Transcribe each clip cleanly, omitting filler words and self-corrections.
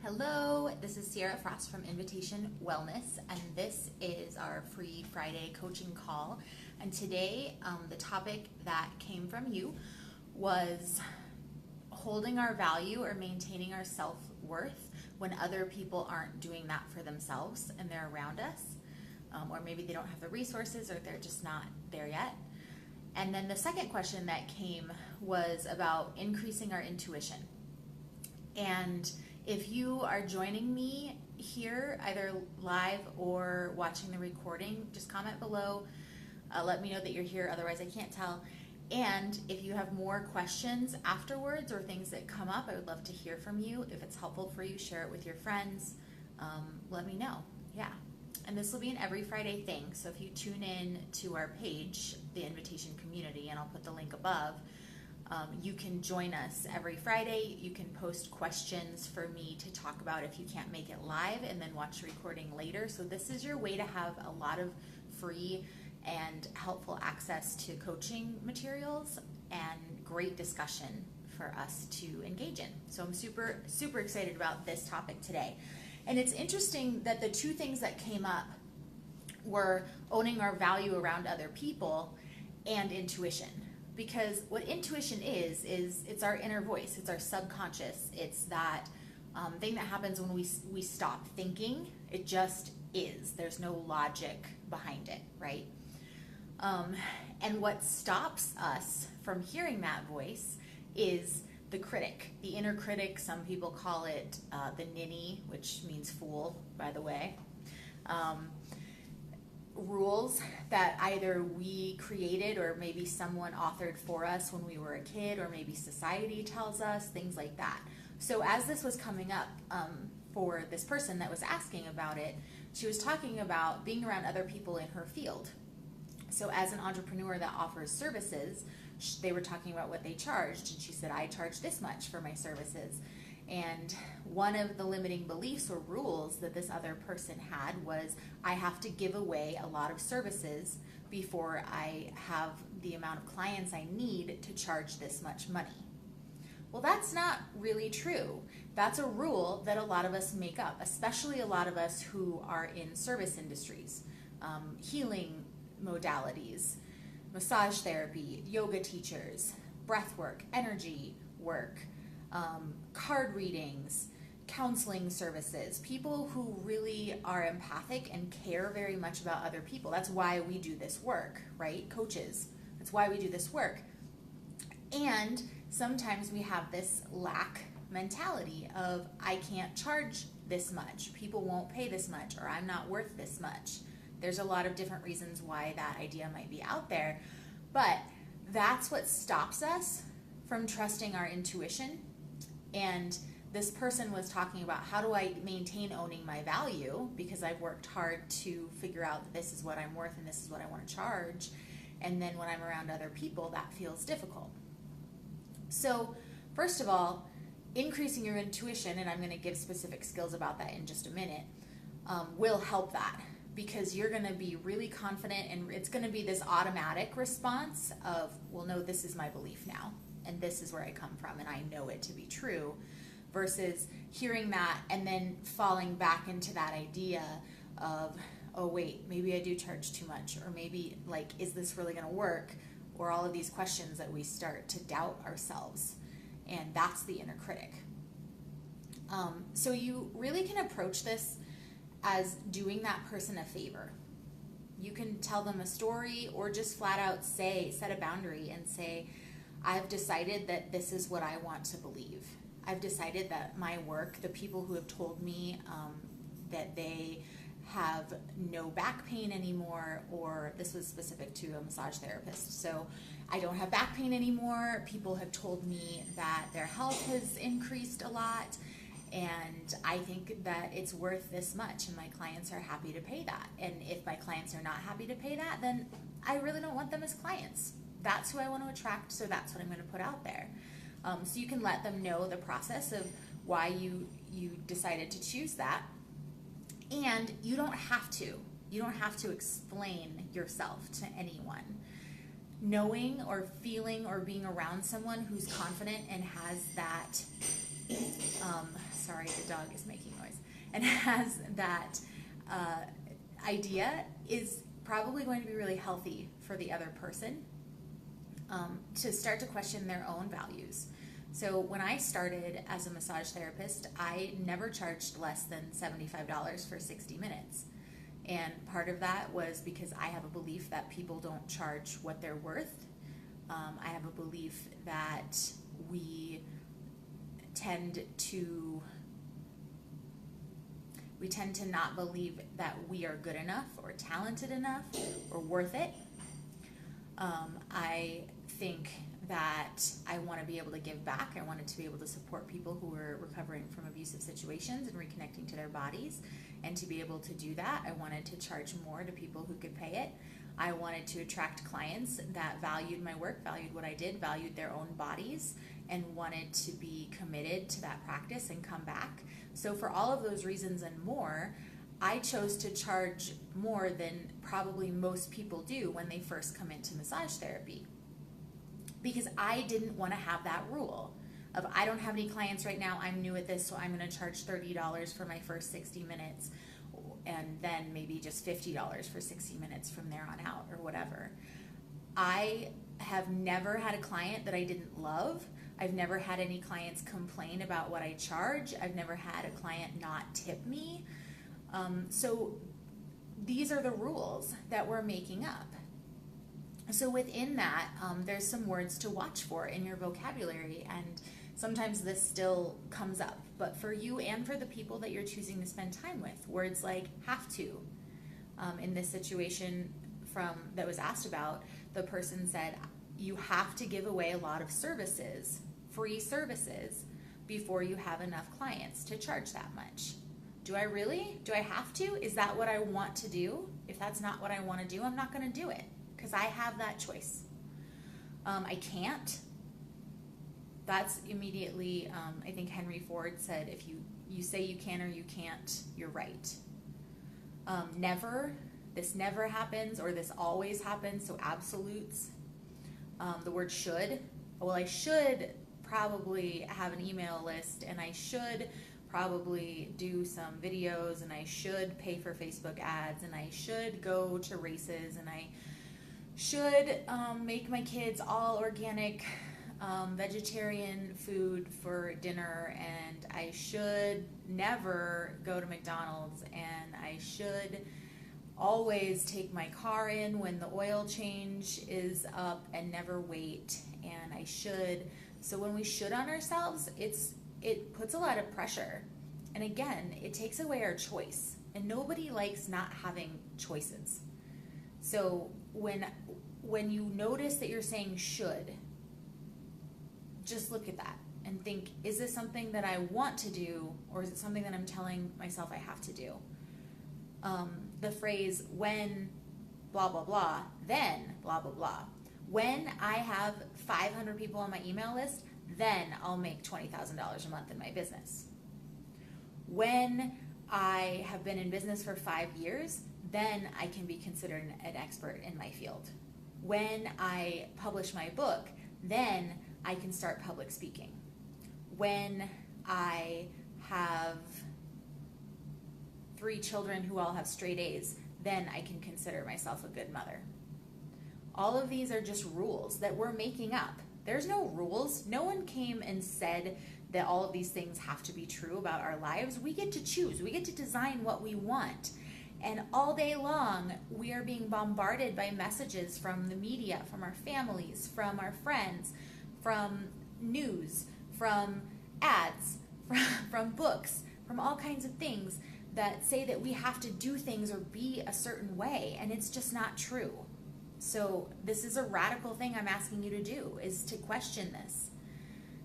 Hello, this is Sierra Frost from Invitation Wellness, and this is our free Friday coaching call. And today, the topic that came from you was holding our value or maintaining our self-worth when other people aren't doing that for themselves and they're around us, or maybe they don't have the resources or they're just not there yet. And then the second question that came was about increasing our intuition. And if you are joining me here, either live or watching the recording, just comment below. Let me know that you're here, otherwise I can't tell. And if you have more questions afterwards or things that come up, I would love to hear from you. If it's helpful for you, share it with your friends. Let me know. Yeah. And this will be an every Friday thing. So if you tune in to our page, the Invitation Community, and I'll put the link above, you can join us every Friday. You can post questions for me to talk about if you can't make it live and then watch the recording later. So this is your way to have a lot of free and helpful access to coaching materials and great discussion for us to engage in. So I'm super, super excited about this topic today. And it's interesting that the two things that came up were owning our value around other people and intuition. Because what intuition is it's our inner voice, it's our subconscious, it's that thing that happens when we stop thinking. It just is. There's no logic behind it, right? And what stops us from hearing that voice is the critic, the inner critic. Some people call it the ninny, which means fool, by the way. Rules that either we created or maybe someone authored for us when we were a kid, or maybe society tells us, things like that. So as this was coming up for this person that was asking about it, she was talking about being around other people in her field. So as an entrepreneur that offers services, they were talking about what they charged, and she said, I charge this much for my services. And one of the limiting beliefs or rules that this other person had was, I have to give away a lot of services before I have the amount of clients I need to charge this much money. Well, that's not really true. That's a rule that a lot of us make up, especially a lot of us who are in service industries, healing modalities, massage therapy, yoga teachers, breath work, energy work, card readings, counseling services, people who really are empathic and care very much about other people. That's why we do this work, right? Coaches, that's why we do this work. And sometimes we have this lack mentality of, I can't charge this much, people won't pay this much, or I'm not worth this much. There's a lot of different reasons why that idea might be out there, but that's what stops us from trusting our intuition. And this person was talking about, how do I maintain owning my value, because I've worked hard to figure out that this is what I'm worth and this is what I want to charge, and then when I'm around other people, that feels difficult. So first of all, increasing your intuition, and I'm going to give specific skills about that in just a minute, will help that, because you're going to be really confident, and it's going to be this automatic response of, well, no, this is my belief now, and this is where I come from, and I know it to be true, versus hearing that and then falling back into that idea of, oh wait, maybe I do charge too much, or maybe, like, is this really going to work, or all of these questions that we start to doubt ourselves, and that's the inner critic. So you really can approach this as doing that person a favor. You can tell them a story, or just flat out set a boundary and say, I've decided that this is what I want to believe. I've decided that my work, the people who have told me that they have no back pain anymore, or this was specific to a massage therapist, so I don't have back pain anymore. People have told me that their health has increased a lot, and I think that it's worth this much, and my clients are happy to pay that. And if my clients are not happy to pay that, then I really don't want them as clients. That's who I want to attract, so that's what I'm going to put out there. So you can let them know the process of why you decided to choose that. And you don't have to explain yourself to anyone. Knowing or feeling or being around someone who's confident and has that sorry, the dog is making noise, and has that idea is probably going to be really healthy for the other person, to start to question their own values. So when I started as a massage therapist, I never charged less than $75 for 60 minutes. And part of that was because I have a belief that people don't charge what they're worth. I have a belief that we tend to not believe that we are good enough or talented enough or worth it. I think that I want to be able to give back. I wanted to be able to support people who are recovering from abusive situations and reconnecting to their bodies. And to be able to do that, I wanted to charge more to people who could pay it. I wanted to attract clients that valued my work, valued what I did, valued their own bodies, and wanted to be committed to that practice and come back. So for all of those reasons and more, I chose to charge more than probably most people do when they first come into massage therapy. Because I didn't want to have that rule of, I don't have any clients right now, I'm new at this, so I'm going to charge $30 for my first 60 minutes, and then maybe just $50 for 60 minutes from there on out, or whatever. I have never had a client that I didn't love. I've never had any clients complain about what I charge. I've never had a client not tip me. So these are the rules that we're making up. So within that, there's some words to watch for in your vocabulary, and sometimes this still comes up. But for you and for the people that you're choosing to spend time with, words like have to. In this situation that was asked about, the person said, you have to give away a lot of services, free services, before you have enough clients to charge that much. Do I really? Do I have to? Is that what I want to do? If that's not what I want to do, I'm not going to do it, because I have that choice. I can't. That's immediately, I think Henry Ford said, if you say you can or you can't, you're right. Never, this never happens, or this always happens, so absolutes. The word should. Well, I should probably have an email list, and I should probably do some videos, and I should pay for Facebook ads, and I should go to races, and I should make my kids all organic vegetarian food for dinner, and I should never go to McDonald's, and I should always take my car in when the oil change is up and never wait, and I should. So when we should on ourselves, it puts a lot of pressure, and again, it takes away our choice, and nobody likes not having choices. So when you notice that you're saying should, just look at that and think, is this something that I want to do, or is it something that I'm telling myself I have to do? The phrase, when blah, blah, blah, then blah, blah, blah. When I have 500 people on my email list, then I'll make $20,000 a month in my business. When I have been in business for 5 years, then I can be considered an expert in my field. When I publish my book, then I can start public speaking. When I have 3 children who all have straight A's, then I can consider myself a good mother. All of these are just rules that we're making up. There's no rules. No one came and said that all of these things have to be true about our lives. We get to choose. We get to design what we want. And all day long, we are being bombarded by messages from the media, from our families, from our friends, from news, from ads, from books, from all kinds of things that say that we have to do things or be a certain way, and it's just not true. So this is a radical thing I'm asking you to do, is to question this.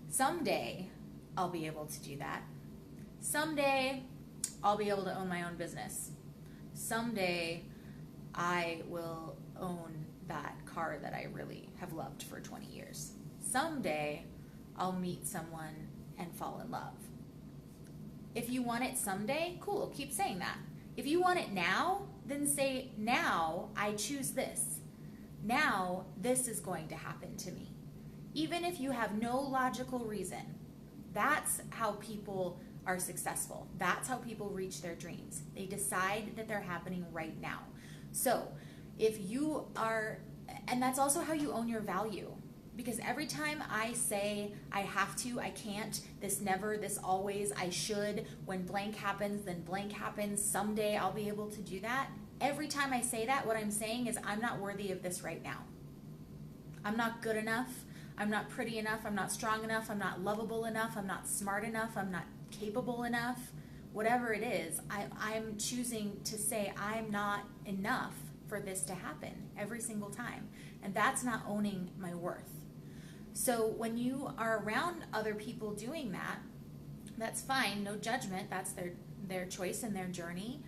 Someday, I'll be able to do that. Someday, I'll be able to own my own business. Someday, I will own that car that I really have loved for 20 years. Someday, I'll meet someone and fall in love. If you want it someday, cool, keep saying that. If you want it now, then say, now I choose this. Now this is going to happen to me. Even if you have no logical reason, that's how people are successful. That's how people reach their dreams. They decide that they're happening right now. So if you are, and that's also how you own your value. Because every time I say I have to, I can't, this never, this always, I should, when blank happens, then blank happens, someday I'll be able to do that. Every time I say that, what I'm saying is I'm not worthy of this right now. I'm not good enough. I'm not pretty enough. I'm not strong enough. I'm not lovable enough. I'm not smart enough. I'm not capable enough. Whatever it is, I'm choosing to say I'm not enough for this to happen every single time. And that's not owning my worth. So when you are around other people doing that, that's fine, no judgment, that's their choice and their journey.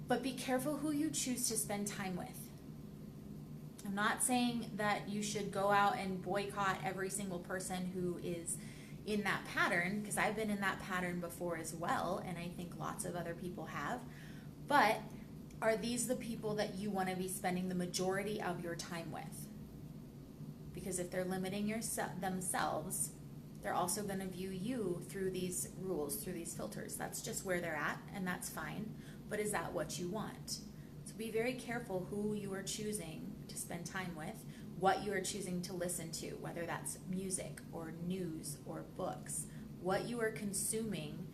But be careful who you choose to spend time with. I'm not saying that you should go out and boycott every single person who is in that pattern, because I've been in that pattern before as well, and I think lots of other people have. But are these the people that you want to be spending the majority of your time with? Because if they're limiting themselves, they're also going to view you through these rules, through these filters. That's just where they're at, and that's fine. But is that what you want? So be very careful who you are choosing to spend time with, what you are choosing to listen to, whether that's music or news or books. What you are consuming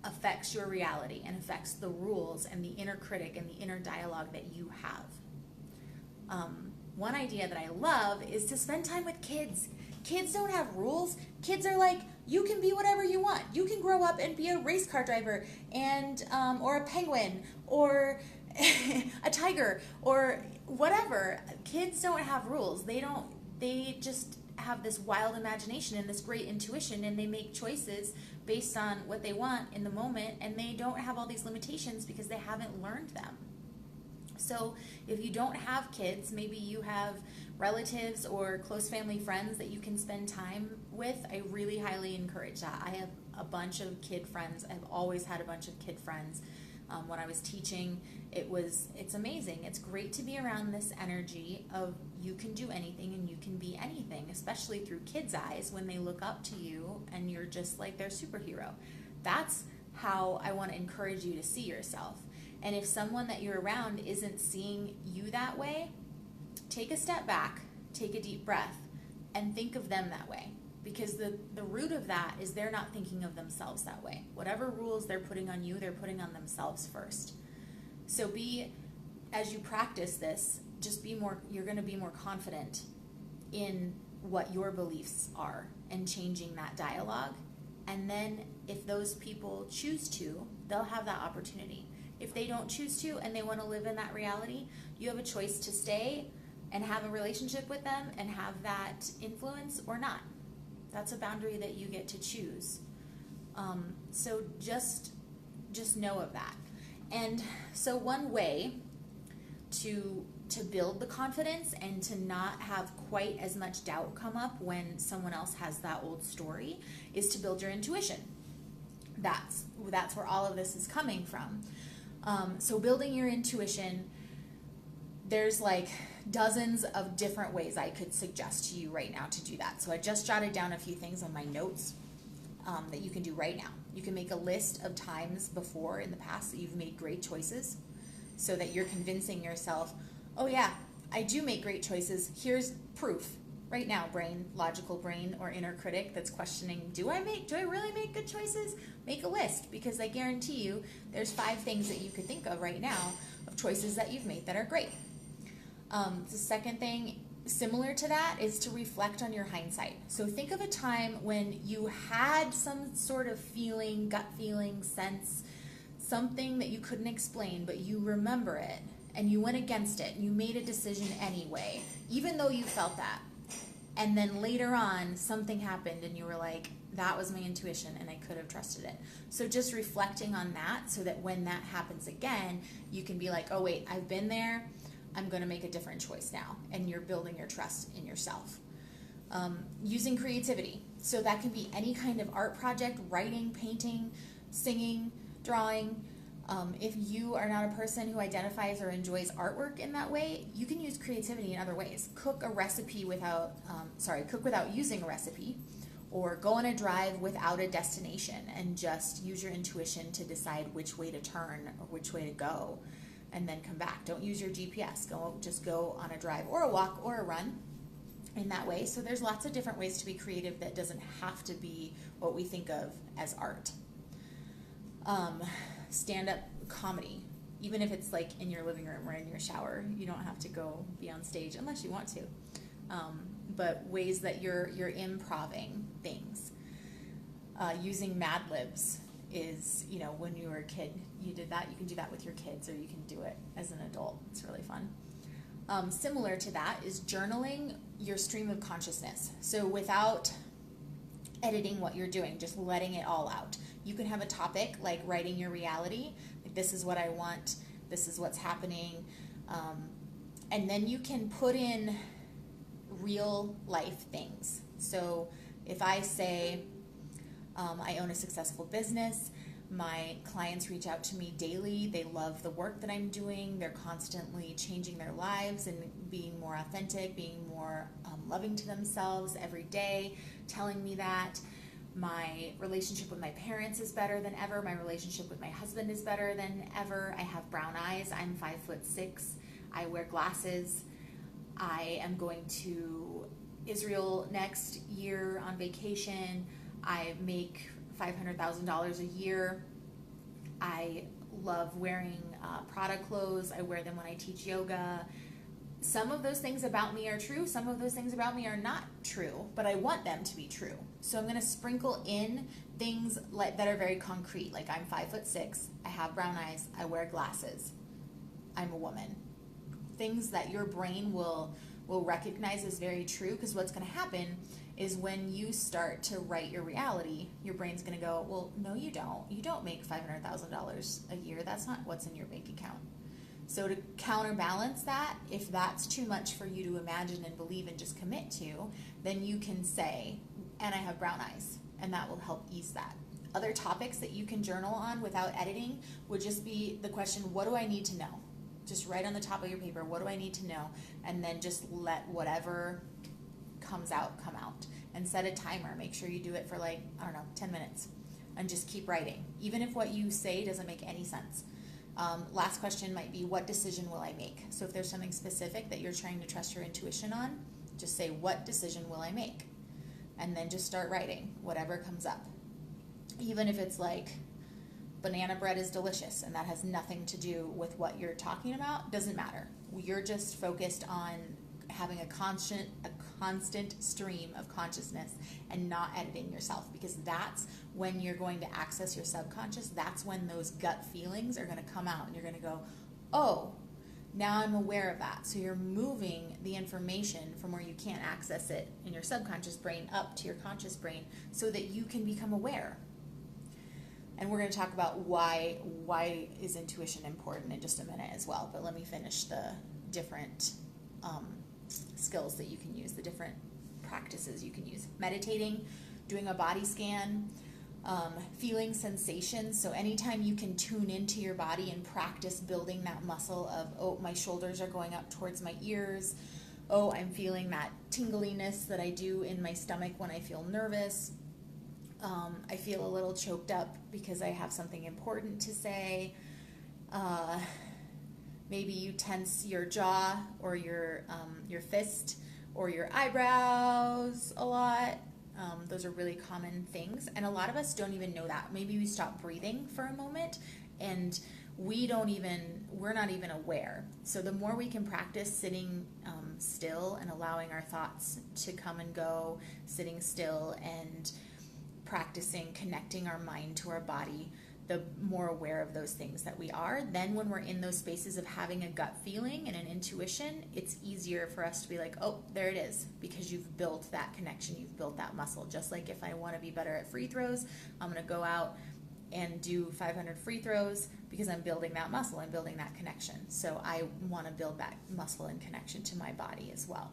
affects your reality and affects the rules and the inner critic and the inner dialogue that you have. One idea that I love is to spend time with kids. Kids don't have rules. Kids are like, you can be whatever you want. You can grow up and be a race car driver and or a penguin or a tiger or whatever. Kids don't have rules. They just have this wild imagination and this great intuition, and they make choices based on what they want in the moment, and they don't have all these limitations because they haven't learned them. So if you don't have kids, maybe you have relatives or close family friends that you can spend time with. I really highly encourage that. I have a bunch of kid friends. I've always had a bunch of kid friends. When I was teaching, it's amazing. It's great to be around this energy of you can do anything and you can be anything, especially through kids' eyes when they look up to you and you're just like their superhero. That's how I want to encourage you to see yourself. And if someone that you're around isn't seeing you that way, take a step back, take a deep breath, and think of them that way. Because the root of that is they're not thinking of themselves that way. Whatever rules they're putting on you, they're putting on themselves first. So as you practice this, you're going to be more confident in what your beliefs are and changing that dialogue. And then if those people choose to, they'll have that opportunity. If they don't choose to and they want to live in that reality, you have a choice to stay and have a relationship with them and have that influence or not. That's a boundary that you get to choose. So just know of that. And so one way to build the confidence and to not have quite as much doubt come up when someone else has that old story is to build your intuition. That's where all of this is coming from. So building your intuition, there's like dozens of different ways I could suggest to you right now to do that. So I just jotted down a few things on my notes that you can do right now. You can make a list of times before in the past that you've made great choices so that you're convincing yourself, oh yeah, I do make great choices. Here's proof. Right now, logical brain or inner critic that's questioning, do I really make good choices? Make a list, because I guarantee you there's 5 things that you could think of right now of choices that you've made that are great. The second thing, similar to that, is to reflect on your hindsight. So think of a time when you had some sort of feeling, gut feeling, sense, something that you couldn't explain, but you remember it, and you went against it, and you made a decision anyway, even though you felt that. And then later on, something happened and you were like, that was my intuition and I could have trusted it. So just reflecting on that so that when that happens again, you can be like, oh wait, I've been there. I'm going to make a different choice now. And you're building your trust in yourself. Using creativity. So that can be any kind of art project, writing, painting, singing, drawing. If you are not a person who identifies or enjoys artwork in that way, you can use creativity in other ways. Cook without using a recipe, or go on a drive without a destination and just use your intuition to decide which way to turn or which way to go, and then come back. Don't use your GPS. Just go on a drive or a walk or a run in that way. So there's lots of different ways to be creative that doesn't have to be what we think of as art. Stand-up comedy, even if it's like in your living room or in your shower, you don't have to go be on stage unless you want to. But ways that you're improving things. Using Mad Libs is, when you were a kid, you did that. You can do that with your kids, or you can do it as an adult. It's really fun. Similar to that is journaling your stream of consciousness. So without editing what you're doing, just letting it all out. You can have a topic like writing your reality. Like, this is what I want. This is what's happening. And then you can put in real life things. So if I say, I own a successful business, my clients reach out to me daily, they love the work that I'm doing, they're constantly changing their lives and being more authentic, being more loving to themselves every day, telling me that. My relationship with my parents is better than ever. My relationship with my husband is better than ever. I have brown eyes. I'm 5'6". I wear glasses. I am going to Israel next year on vacation. I make $500,000 a year. I love wearing Prada clothes. I wear them when I teach yoga. Some of those things about me are true. Some of those things about me are not true, but I want them to be true. So I'm going to sprinkle in things that are very concrete. Like, I'm 5'6". I have brown eyes. I wear glasses. I'm a woman. Things that your brain will recognize as very true, because what's going to happen is when you start to write your reality, your brain's going to go, well, no, you don't. You don't make $500,000 a year. That's not what's in your bank account. So to counterbalance that, if that's too much for you to imagine and believe and just commit to, then you can say, and I have brown eyes, and that will help ease that. Other topics that you can journal on without editing would just be the question, what do I need to know? Just write on the top of your paper, what do I need to know? And then just let whatever comes out come out. And set a timer. Make sure you do it for 10 minutes. And just keep writing. Even if what you say doesn't make any sense. Last question might be, what decision will I make? So if there's something specific that you're trying to trust your intuition on, just say, what decision will I make? And then just start writing whatever comes up. Even if it's like, banana bread is delicious and that has nothing to do with what you're talking about, doesn't matter. You're just focused on having a constant stream of consciousness and not editing yourself, because that's when you're going to access your subconscious. That's when those gut feelings are going to come out and you're going to go, oh, now I'm aware of that. So you're moving the information from where you can't access it in your subconscious brain up to your conscious brain so that you can become aware. And we're going to talk about why is intuition important in just a minute as well. But let me finish the different skills that you can use, the different practices you can use. Meditating, doing a body scan, feeling sensations. So anytime you can tune into your body and practice building that muscle of, oh, my shoulders are going up towards my ears. Oh, I'm feeling that tingliness that I do in my stomach when I feel nervous. I feel a little choked up because I have something important to say. Maybe you tense your jaw or your fist or your eyebrows a lot. Those are really common things. And a lot of us don't even know that. Maybe we stop breathing for a moment and we're not even aware. So the more we can practice sitting still and allowing our thoughts to come and go, sitting still and practicing connecting our mind to our body, the more aware of those things that we are. Then when we're in those spaces of having a gut feeling and an intuition, it's easier for us to be like, oh, there it is, because you've built that connection, you've built that muscle. Just like if I want to be better at free throws, I'm going to go out and do 500 free throws because I'm building that muscle, I'm building that connection. So I want to build that muscle and connection to my body as well.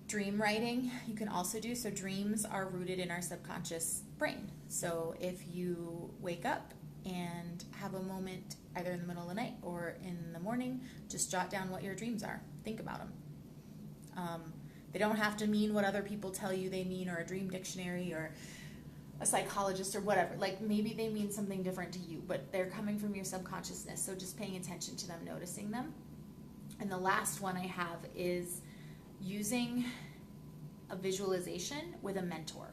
Dream writing you can also do. So dreams are rooted in our subconscious brain. So if you wake up and have a moment either in the middle of the night or in the morning, just jot down what your dreams are. Think about them. They don't have to mean what other people tell you they mean, or a dream dictionary, or a psychologist, or whatever. Like, maybe they mean something different to you, but they're coming from your subconsciousness. So just paying attention to them, noticing them. And the last one I have is using a visualization with a mentor.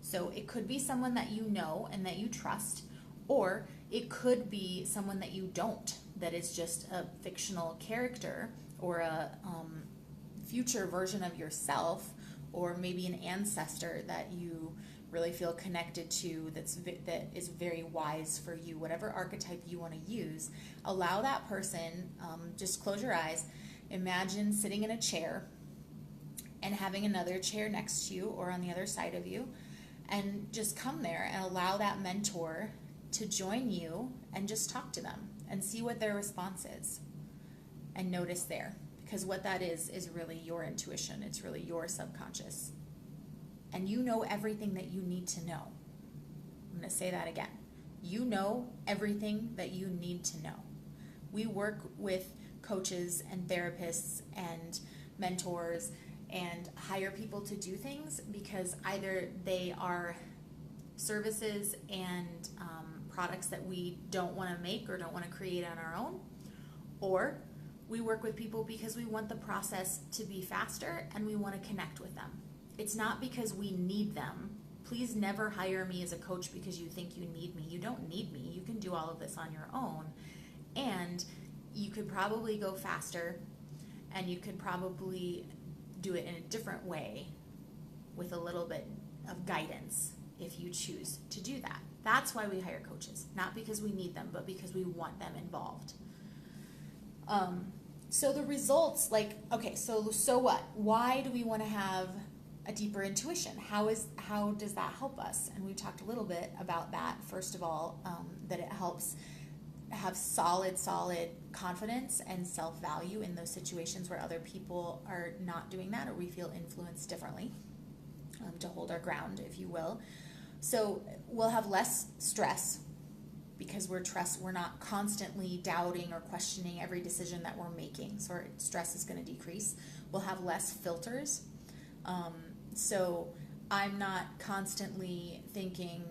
So it could be someone that you know and that you trust, or it could be someone that you don't, that is just a fictional character, or a future version of yourself, or maybe an ancestor that you really feel connected to, that is very wise for you. Whatever archetype you want to use, allow that person, just close your eyes, imagine sitting in a chair and having another chair next to you or on the other side of you, and just come there and allow that mentor to join you and just talk to them and see what their response is, and notice there, because what that is really your intuition. It's really your subconscious, and you know everything that you need to know. I'm going to say that again. You know everything that you need to know. We work with coaches and therapists and mentors and hire people to do things because either they are services and products that we don't want to make or don't want to create on our own, or we work with people because we want the process to be faster and we want to connect with them. It's not because we need them. Please never hire me as a coach because you think you need me. You don't need me. You can do all of this on your own, and you could probably go faster, and you could probably do it in a different way with a little bit of guidance if you choose to do that. That's why we hire coaches, not because we need them, but because we want them involved. So the results, like, okay, so what? Why do we want to have a deeper intuition? How does that help us? And we talked a little bit about that. First of all, that it helps have solid confidence and self-value in those situations where other people are not doing that, or we feel influenced differently, to hold our ground, if you will. So we'll have less stress because we're not constantly doubting or questioning every decision that we're making. So our stress is going to decrease. We'll have less filters. So I'm not constantly thinking,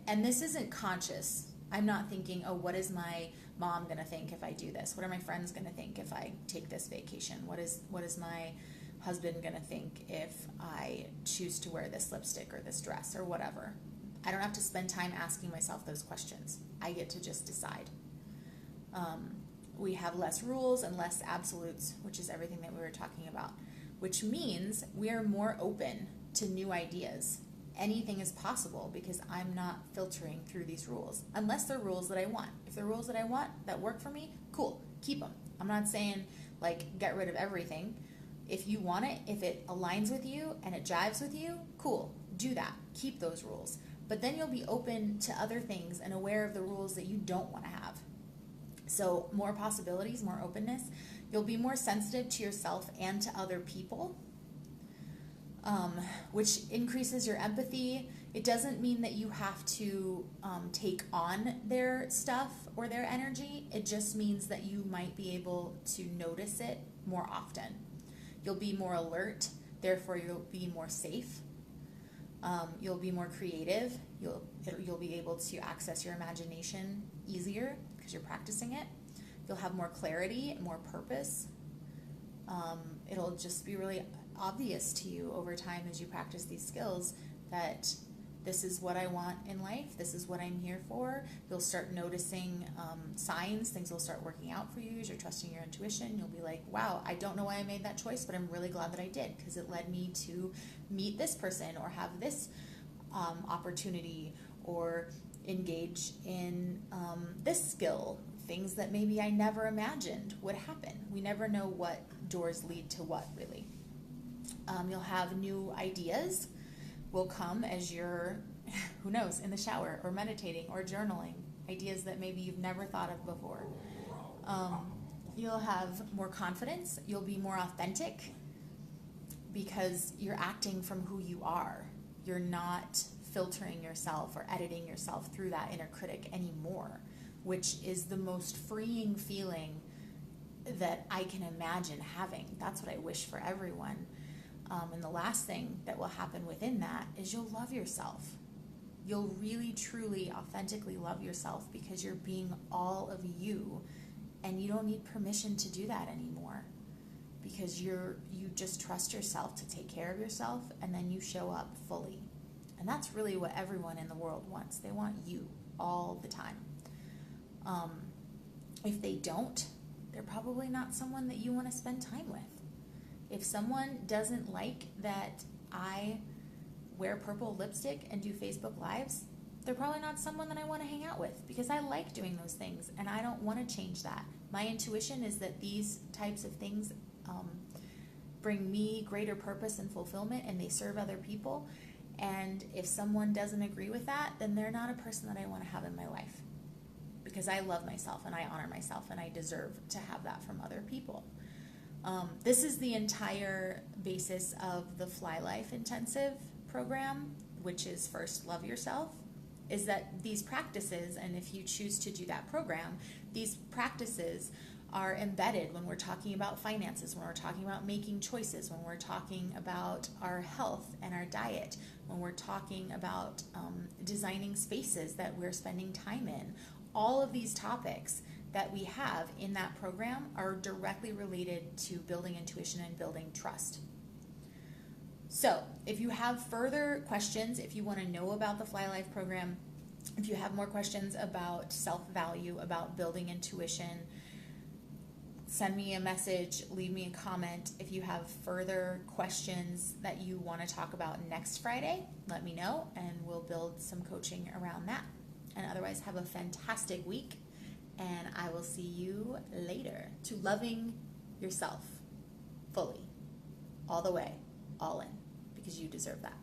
and this isn't conscious, I'm not thinking, oh, what is my mom going to think if I do this? What are my friends going to think if I take this vacation? What is my husband going to think if I choose to wear this lipstick or this dress or whatever? I don't have to spend time asking myself those questions. I get to just decide. We have less rules and less absolutes, which is everything that we were talking about, which means we are more open to new ideas. Anything is possible because I'm not filtering through these rules, unless they're rules that I want. If they're rules that I want that work for me, cool, keep them. I'm not saying like get rid of everything. If you want it, if it aligns with you and it jives with you, cool, do that. Keep those rules. But then you'll be open to other things and aware of the rules that you don't want to have. So more possibilities, more openness. You'll be more sensitive to yourself and to other people, which increases your empathy. It doesn't mean that you have to take on their stuff or their energy. It just means that you might be able to notice it more often. You'll be more alert, therefore you'll be more safe. You'll be more creative. You'll be able to access your imagination easier because you're practicing it. You'll have more clarity, more purpose. It'll just be really obvious to you over time as you practice these skills that this is what I want in life. This is what I'm here for. You'll start noticing signs. Things will start working out for you as you're trusting your intuition. You'll be like, wow, I don't know why I made that choice, but I'm really glad that I did because it led me to meet this person or have this opportunity or engage in this skill. Things that maybe I never imagined would happen. We never know what doors lead to what, really. You'll have new ideas will come as you're, who knows, in the shower or meditating or journaling, ideas that maybe you've never thought of before. You'll have more confidence. You'll be more authentic because you're acting from who you are. You're not filtering yourself or editing yourself through that inner critic anymore, which is the most freeing feeling that I can imagine having. That's what I wish for everyone. And the last thing that will happen within that is you'll love yourself. You'll really, truly, authentically love yourself because you're being all of you, and you don't need permission to do that anymore because you just trust yourself to take care of yourself, and then you show up fully. And that's really what everyone in the world wants. They want you all the time. If they don't, they're probably not someone that you want to spend time with. If someone doesn't like that I wear purple lipstick and do Facebook Lives, they're probably not someone that I want to hang out with because I like doing those things and I don't want to change that. My intuition is that these types of things bring me greater purpose and fulfillment, and they serve other people. And if someone doesn't agree with that, then they're not a person that I want to have in my life, because I love myself and I honor myself and I deserve to have that from other people. This is the entire basis of the Fly Life Intensive program, which is first love yourself, is that these practices, and if you choose to do that program, these practices are embedded when we're talking about finances, when we're talking about making choices, when we're talking about our health and our diet, when we're talking about designing spaces that we're spending time in. All of these topics that we have in that program are directly related to building intuition and building trust. So if you have further questions, if you want to know about the Fly Life program, if you have more questions about self-value, about building intuition, send me a message, leave me a comment. If you have further questions that you want to talk about next Friday, let me know and we'll build some coaching around that. And otherwise, have a fantastic week, and I will see you later to loving yourself fully, all the way, all in, because you deserve that.